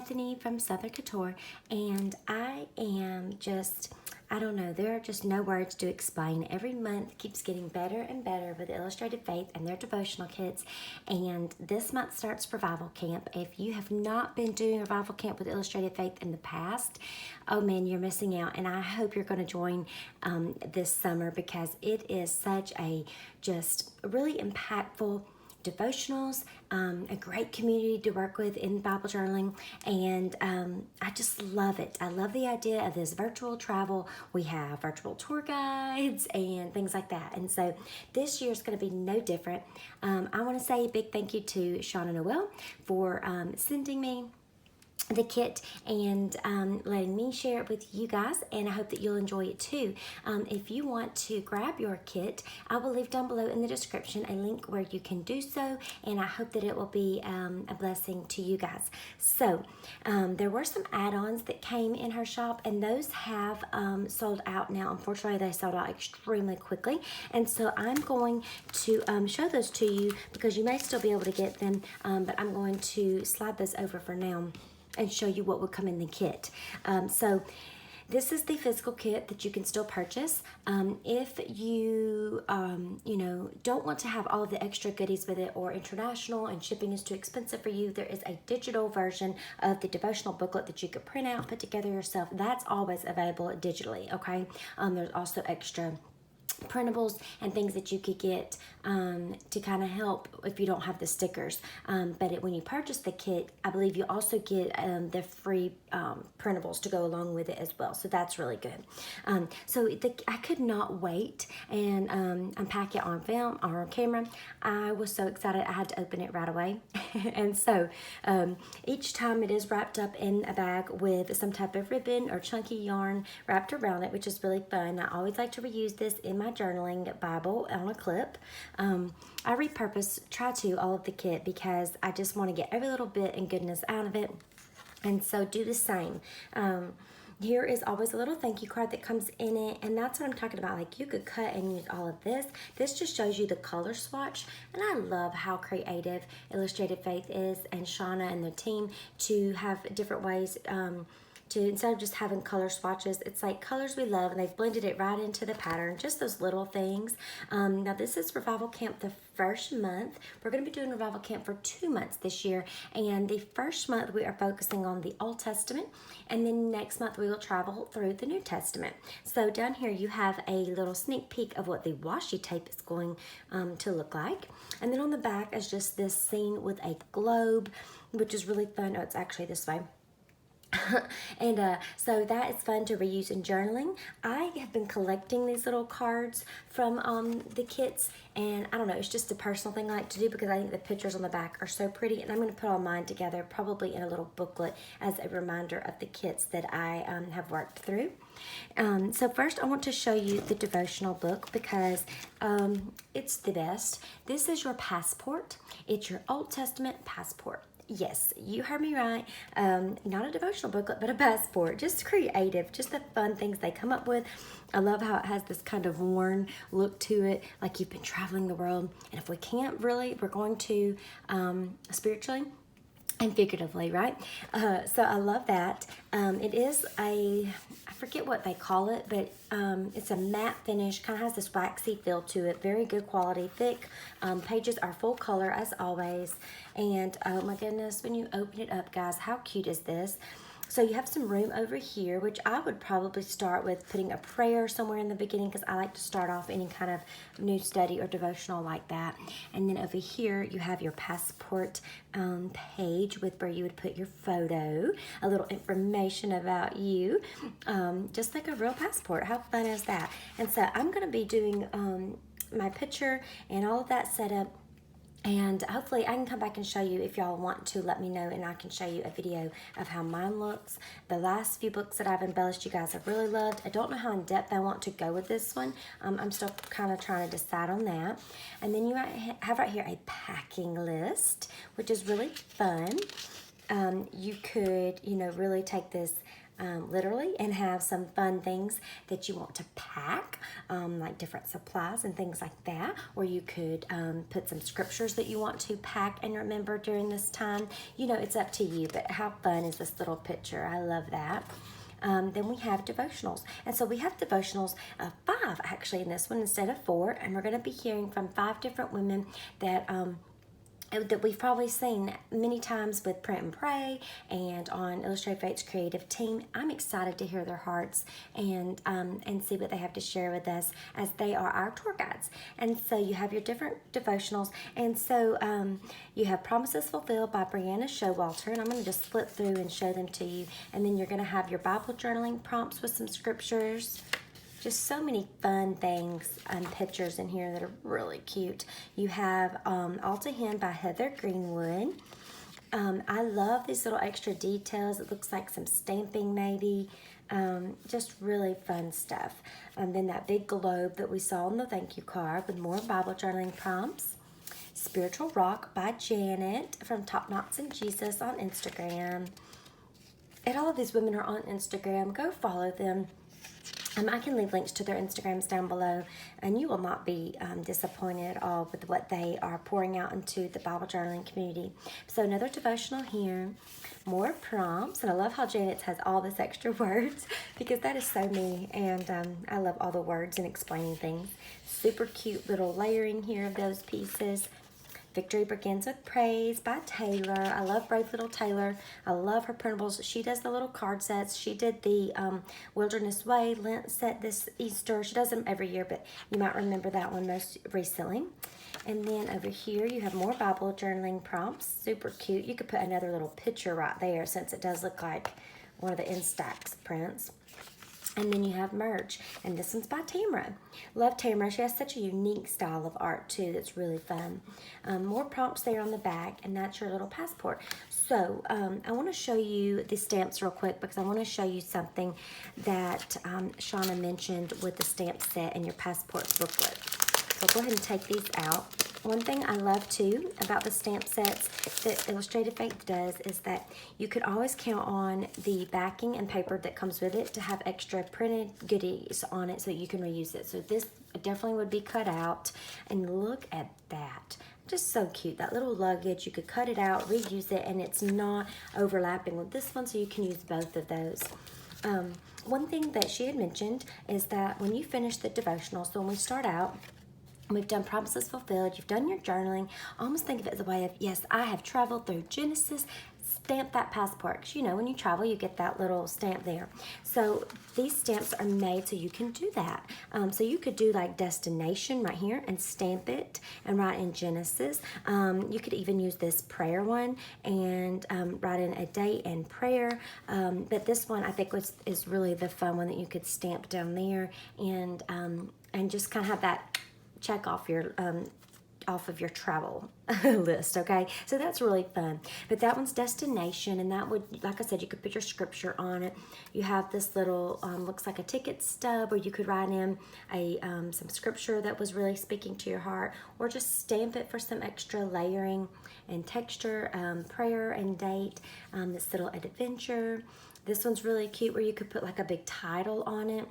Bethany from Southern Couture, and I am just, I don't know, there are just no words to explain. Every month keeps getting better and better with Illustrated Faith and their devotional kits, and this month starts Revival Camp. If you have not been doing Revival Camp with Illustrated Faith in the past, oh man, you're missing out, and I hope you're going to join this summer because it is such a just really impactful devotionals, a great community to work with in Bible journaling, and I just love it. I love the idea of this virtual travel. We have virtual tour guides and things like that, and so this year is going to be no different. I want to say a big thank you to Sean and Noel for sending me the kit and letting me share it with you guys, and I hope that you'll enjoy it too. If you want to grab your kit, I will leave down below in the description a link where you can do so, and I hope that it will be a blessing to you guys. So there were some add-ons that came in her shop, and those have sold out now. Unfortunately, they sold out extremely quickly, and so I'm going to show those to you because you may still be able to get them, but I'm going to slide this over for now and show you what would come in the kit. So this is the physical kit that you can still purchase. If you, don't want to have all of the extra goodies with it, or international and shipping is too expensive for you, there is a digital version of the devotional booklet that you could print out, put together yourself. That's always available digitally, okay? There's also extra printables and things that you could get to kind of help if you don't have the stickers, but when you purchase the kit, I believe you also get the free printables to go along with it as well, so that's really good. I could not wait and unpack it on film or on camera. I was so excited I had to open it right away. And so each time it is wrapped up in a bag with some type of ribbon or chunky yarn wrapped around it, which is really fun. I always like to reuse this in my journaling Bible on a clip. I try to all of the kit because I just want to get every little bit and goodness out of it, and so do the same. Here is always a little thank you card that comes in it, and that's what I'm talking about. Like, you could cut and use all of this. This just shows you the color swatch, and I love how creative Illustrated Faith is and Shauna and the team to have different ways to, instead of just having color swatches, it's like colors we love, and they've blended it right into the pattern, just those little things. Now this is Revival Camp the first month. We're going to be doing Revival Camp for 2 months this year, and the first month we are focusing on the Old Testament, and then next month we will travel through the New Testament. So down here you have a little sneak peek of what the washi tape is going to look like, and then on the back is just this scene with a globe, which is really fun. Oh, it's actually this way. And so that is fun to reuse in journaling. I have been collecting these little cards from the kits, and I don't know, it's just a personal thing I like to do because I think the pictures on the back are so pretty, and I'm going to put all mine together probably in a little booklet as a reminder of the kits that I have worked through. So first I want to show you the devotional book because it's the best. This is your passport. It's your Old Testament passport. Yes, you heard me right. Not a devotional booklet, but a passport. Just creative, just the fun things they come up with. I love how it has this kind of worn look to it, like you've been traveling the world. And if we can't really, we're going to spiritually and figuratively, right? So I love that. It is I forget what they call it, but it's a matte finish, kind of has this waxy feel to it, very good quality, thick. Pages are full color as always, and oh my goodness, when you open it up, guys, how cute is this? So you have some room over here, which I would probably start with putting a prayer somewhere in the beginning because I like to start off any kind of new study or devotional like that. And then over here, you have your passport page with where you would put your photo, a little information about you, just like a real passport. How fun is that? And so I'm going to be doing my picture and all of that set up. And hopefully I can come back and show you if y'all want to let me know, and I can show you a video of how mine looks. The last few books that I've embellished you guys have really loved. I don't know how in depth I want to go with this one. I'm still kind of trying to decide on that. And then you have right here a packing list, which is really fun. You could, really take this literally, and have some fun things that you want to pack, like different supplies and things like that, or you could put some scriptures that you want to pack and remember during this time. You know, it's up to you, but how fun is this little picture? I love that. Then we have devotionals. And so we have devotionals, 5 actually in this one instead of 4. And we're going to be hearing from 5 different women that we've probably seen many times with Print and Pray and on Illustrated Faith's creative team. I'm excited to hear their hearts and see what they have to share with us, as they are our tour guides. And so you have your different devotionals. And so you have Promises Fulfilled by Brianna Showalter, and I'm going to just flip through and show them to you. And then you're going to have your Bible journaling prompts with some scriptures. Just so many fun things and pictures in here that are really cute. You have All to Him by Heather Greenwood. I love these little extra details. It looks like some stamping maybe. Just really fun stuff. Then that big globe that we saw on the thank you card with more Bible journaling prompts. Spiritual Rock by Janet from Top Knots and Jesus on Instagram. And all of these women are on Instagram. Go follow them. I can leave links to their Instagrams down below, and you will not be disappointed at all with what they are pouring out into the Bible journaling community. So another devotional here, more prompts, and I love how Janet's has all this extra words because that is so me, and I love all the words and explaining things. Super cute little layering here of those pieces. Victory Begins with Praise by Taylor. I love Brave Little Taylor. I love her printables. She does the little card sets. She did the Wilderness Way Lent set this Easter. She does them every year, but you might remember that one most recently. And then over here, you have more Bible journaling prompts. Super cute. You could put another little picture right there since it does look like one of the Instax prints. And then you have Merge, and this one's by Tamara. Love Tamara. She has such a unique style of art, too, that's really fun. More prompts there on the back, and that's your little passport. So I want to show you the stamps real quick because I want to show you something that Shauna mentioned with the stamp set and your passport booklet. So go ahead and take these out. One thing I love too about the stamp sets that Illustrated Faith does is that you could always count on the backing and paper that comes with it to have extra printed goodies on it so that you can reuse it. So this definitely would be cut out, and look at that. Just so cute. That little luggage, you could cut it out, reuse it, and it's not overlapping with this one, so you can use both of those. One thing that she had mentioned is that when you finish the devotional, so when we start out, we've done Promises Fulfilled, you've done your journaling, almost think of it as a way of, yes, I have traveled through Genesis, stamp that passport. Because, you know, when you travel, you get that little stamp there. So these stamps are made so you can do that. So you could do like destination right here and stamp it and write in Genesis. You could even use this prayer one and write in a date and prayer. But this one I think is really the fun one that you could stamp down there and just kind of have that check off of your travel list, okay? So that's really fun. But that one's destination, and that would, like I said, you could put your scripture on it. You have this little, looks like a ticket stub, or you could write in some scripture that was really speaking to your heart, or just stamp it for some extra layering and texture, prayer and date, this little adventure. This one's really cute where you could put like a big title on it.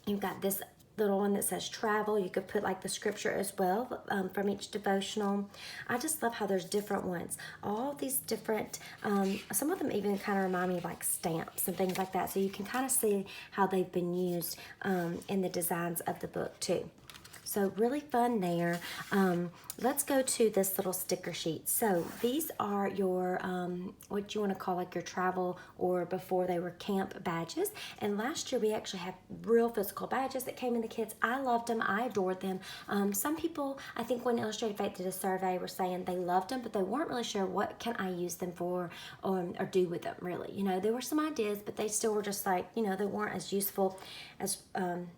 You've got this little one that says travel. You could put like the scripture as well from each devotional. I just love how there's different ones. All these different, some of them even kind of remind me of like stamps and things like that. So you can kind of see how they've been used in the designs of the book too. So really fun there. Let's go to this little sticker sheet. So these are your, what you want to call like your travel or before they were camp badges. And last year we actually had real physical badges that came in the kits. I loved them. I adored them. Some people, I think when Illustrated Faith did a survey, were saying they loved them, but they weren't really sure what can I use them for or do with them really. You know, there were some ideas, but they still were just like, you know, they weren't as useful as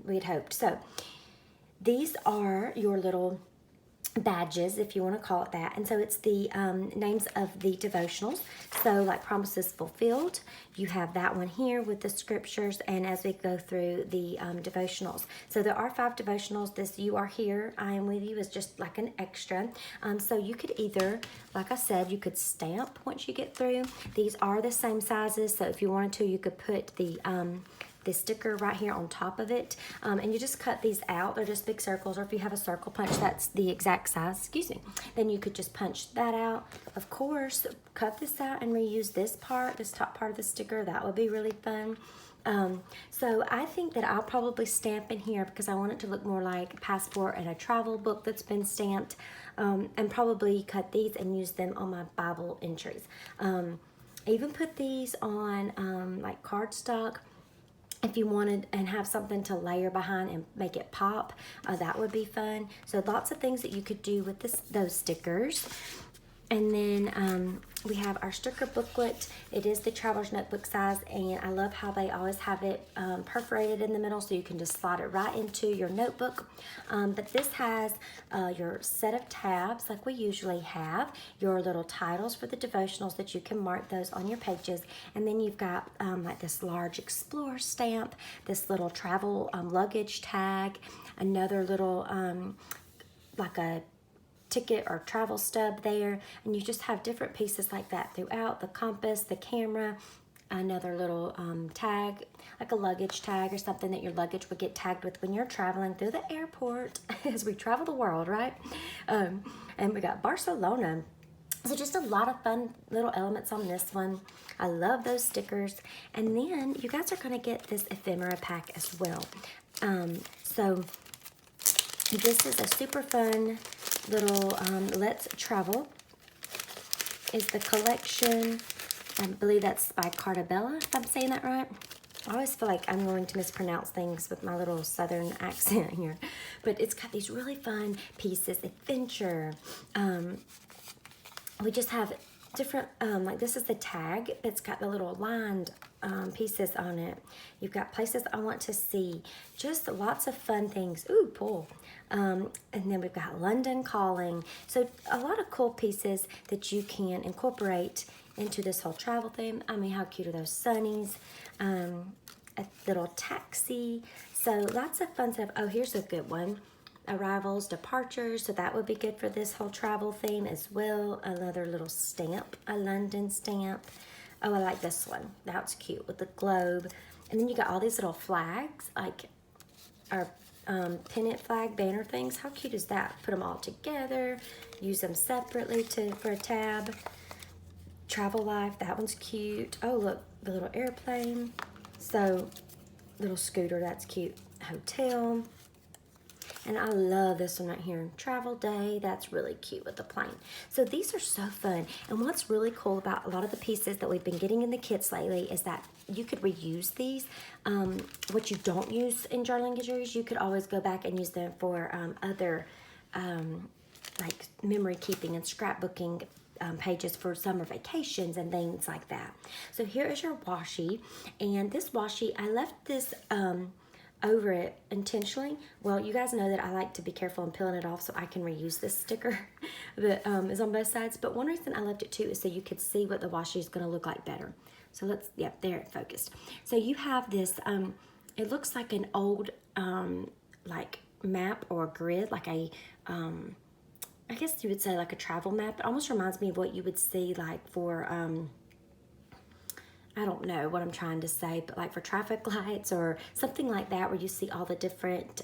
we had hoped. So these are your little badges, if you want to call it that. And so it's the names of the devotionals. So like Promises Fulfilled, you have that one here with the scriptures, and as we go through the devotionals. So there are 5 devotionals. This You Are Here, I Am With You is just like an extra. So you could either, like I said, you could stamp once you get through. These are the same sizes, so if you wanted to, you could put the sticker right here on top of it, and you just cut these out. They're just big circles, or if you have a circle punch that's the exact size, excuse me, then you could just punch that out. Of course, cut this out and reuse this top part of the sticker. That would be really fun. So I think that I'll probably stamp in here because I want it to look more like a passport and a travel book that's been stamped, and probably cut these and use them on my Bible entries. Even put these on like cardstock if you wanted, and have something to layer behind and make it pop. That would be fun. So lots of things that you could do with those stickers. And then we have our sticker booklet. It is the Traveler's Notebook size, and I love how they always have it perforated in the middle, so you can just slide it right into your notebook. But this has your set of tabs like we usually have, your little titles for the devotionals that you can mark those on your pages, and then you've got like this large Explorer stamp, this little travel luggage tag, another little like a ticket or travel stub there, and you just have different pieces like that throughout. The compass, the camera, another little tag, like a luggage tag or something that your luggage would get tagged with when you're traveling through the airport as we travel the world, right? And we got Barcelona. So just a lot of fun little elements on this one. I love those stickers. And then you guys are going to get this ephemera pack as well. So this is a super fun little Let's Travel is the collection. I believe that's by Cartabella, if I'm saying that right. I always feel like I'm going to mispronounce things with my little southern accent here. But it's got these really fun pieces. Adventure. We just have different, like this is the tag. It's got the little lined pieces on it. You've got Places I Want to See. Just lots of fun things. Ooh, pull. And then we've got London Calling. So a lot of cool pieces that you can incorporate into this whole travel theme. I mean, how cute are those sunnies? A little taxi. So lots of fun stuff. Oh, here's a good one. Arrivals, departures. So that would be good for this whole travel theme as well. Another little stamp, a London stamp. Oh, I like this one. That's cute with the globe. And then you got all these little flags, like our pennant flag banner things. How cute is that? Put them all together. Use them separately for a tab. Travel Life, that one's cute. Oh, look, the little airplane. So, little scooter, that's cute. Hotel. And I love this one right here. Travel Day, that's really cute with the plane. So these are so fun. And what's really cool about a lot of the pieces that we've been getting in the kits lately is that you could reuse these. What you don't use in journaling injuries, you could always go back and use them for other like memory keeping and scrapbooking pages for summer vacations and things like that. So here is your washi. And this washi, I left this over it intentionally. Well, you guys know that I like to be careful in peeling it off so I can reuse this sticker that is on both sides. But one reason I left it too is so you could see what the washi is going to look like better. So let's, yep, there it focused. So you have this, it looks like an old like map or grid, like a, I guess you would say like a travel map. It almost reminds me of what you would see like for, I don't know what I'm trying to say, but like for traffic lights or something like that, where you see all the different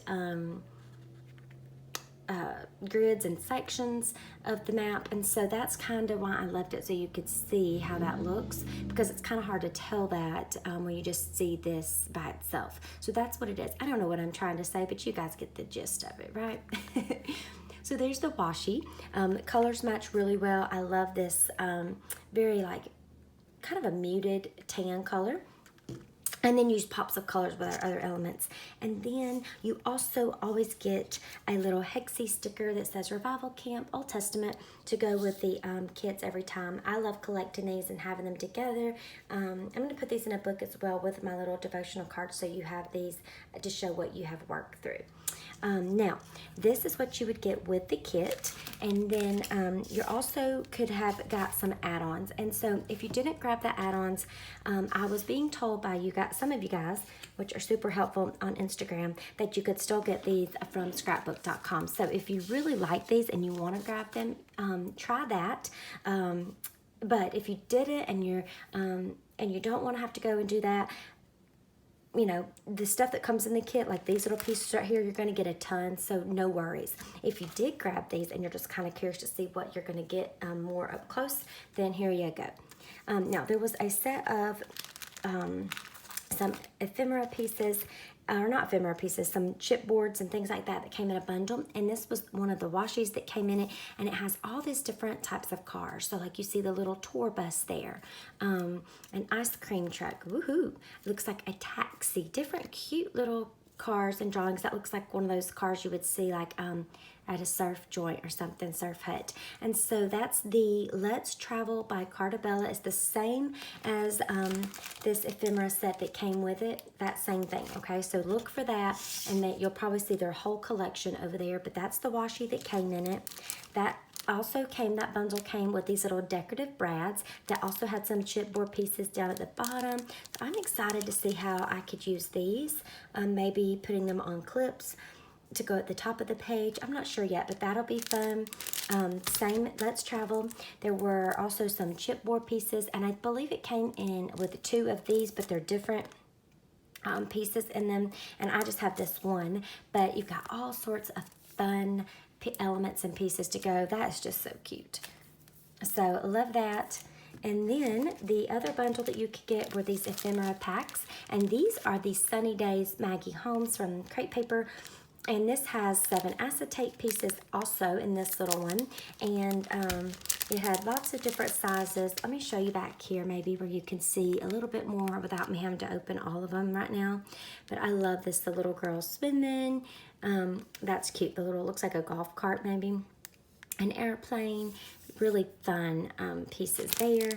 grids and sections of the map. And so that's kind of why I left it, so you could see how that looks, because it's kind of hard to tell that when you just see this by itself. So that's what it is. I don't know what I'm trying to say, but you guys get the gist of it, right? So there's the washi. The colors match really well. I love this very like kind of a muted tan color, and then use pops of colors with our other elements. And then you also always get a little hexie sticker that says Revival Camp Old Testament to go with the kits every time. I love collecting these and having them together. I'm going to put these in a book as well with my little devotional cards, so you have these to show what you have worked through. Now, this is what you would get with the kit, and then you also could have got some add-ons. And so if you didn't grab the add-ons, I was being told by some of you guys, which are super helpful on Instagram, that you could still get these from scrapbook.com. So if you really like these and you want to grab them, try that. But if you didn't and you don't want to have to go and do that, you know, the stuff that comes in the kit, like these little pieces right here, you're going to get a ton, so no worries. If you did grab these and you're just kind of curious to see what you're going to get more up close, then here you go. Now, there was a set of some ephemera pieces, or not ephemera pieces, some chipboards and things like that came in a bundle, and this was one of the washies that came in it, and it has all these different types of cars. So like you see the little tour bus there, an ice cream truck, woohoo, it looks like a taxi, different cute little cars and drawings. That looks like one of those cars you would see like at a surf joint or something, surf hut. And so that's the Let's Travel by Cartabella. It's the same as this ephemera set that came with it, that same thing, okay? So look for that, and that you'll probably see their whole collection over there, but that's the washi that came in it. That bundle came with these little decorative brads that also had some chipboard pieces down at the bottom. So I'm excited to see how I could use these, maybe putting them on clips to go at the top of the page. I'm not sure yet, but that'll be fun. Same Let's Travel. There were also some chipboard pieces, and I believe it came in with 2 of these, but they're different pieces in them, and I just have this one, but you've got all sorts of fun elements and pieces to go. That is just so cute. So love that. And then the other bundle that you could get were these ephemera packs, and these are the Sunny Days Maggie Holmes from Crepe Paper. And this has 7 acetate pieces also in this little one. And it had lots of different sizes. Let me show you back here maybe where you can see a little bit more without me having to open all of them right now. But I love this, the little girl swimming. That's cute. The little, looks like a golf cart maybe. An airplane. Really fun pieces there.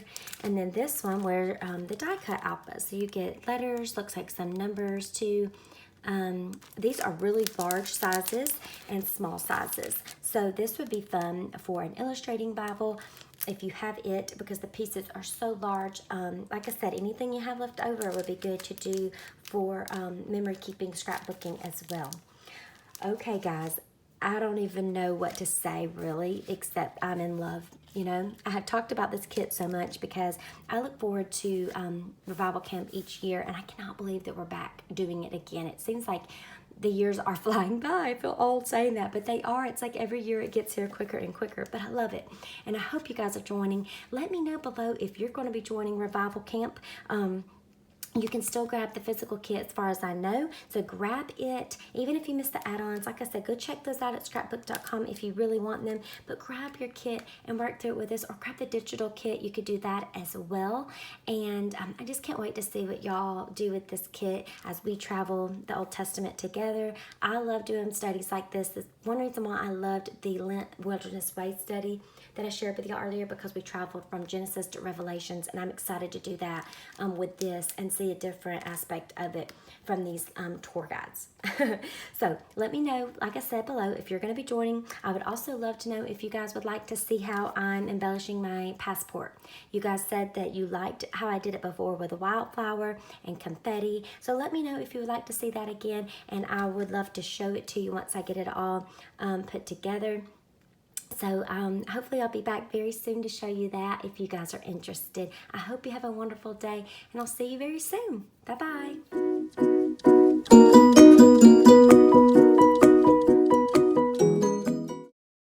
And then this one where the die cut alphas. So you get letters, looks like some numbers too. These are really large sizes and small sizes. So this would be fun for an illustrating Bible if you have it, because the pieces are so large. Like I said, anything you have left over would be good to do for memory keeping, scrapbooking as well. Okay, guys, I don't even know what to say really, except I'm in love. You know, I have talked about this kit so much because I look forward to Revival Camp each year, and I cannot believe that we're back doing it again. It seems like the years are flying by. I feel old saying that, but they are. It's like every year it gets here quicker and quicker, but I love it. And I hope you guys are joining. Let me know below if you're going to be joining Revival Camp. You can still grab the physical kit as far as I know. So grab it. Even if you miss the add-ons, like I said, go check those out at scrapbook.com if you really want them. But grab your kit and work through it with us, or grab the digital kit. You could do that as well. And I just can't wait to see what y'all do with this kit as we travel the Old Testament together. I love doing studies like this. That's one reason why I loved the Lent Wilderness Way study that I shared with you earlier, because we traveled from Genesis to Revelations, and I'm excited to do that with this and see a different aspect of it from these tour guides. So let me know, like I said below, if you're going to be joining. I would also love to know if you guys would like to see how I'm embellishing my passport. You guys said that you liked how I did it before with a wildflower and confetti. So let me know if you would like to see that again, and I would love to show it to you once I get it all put together. So hopefully I'll be back very soon to show you that if you guys are interested. I hope you have a wonderful day, and I'll see you very soon. Bye-bye.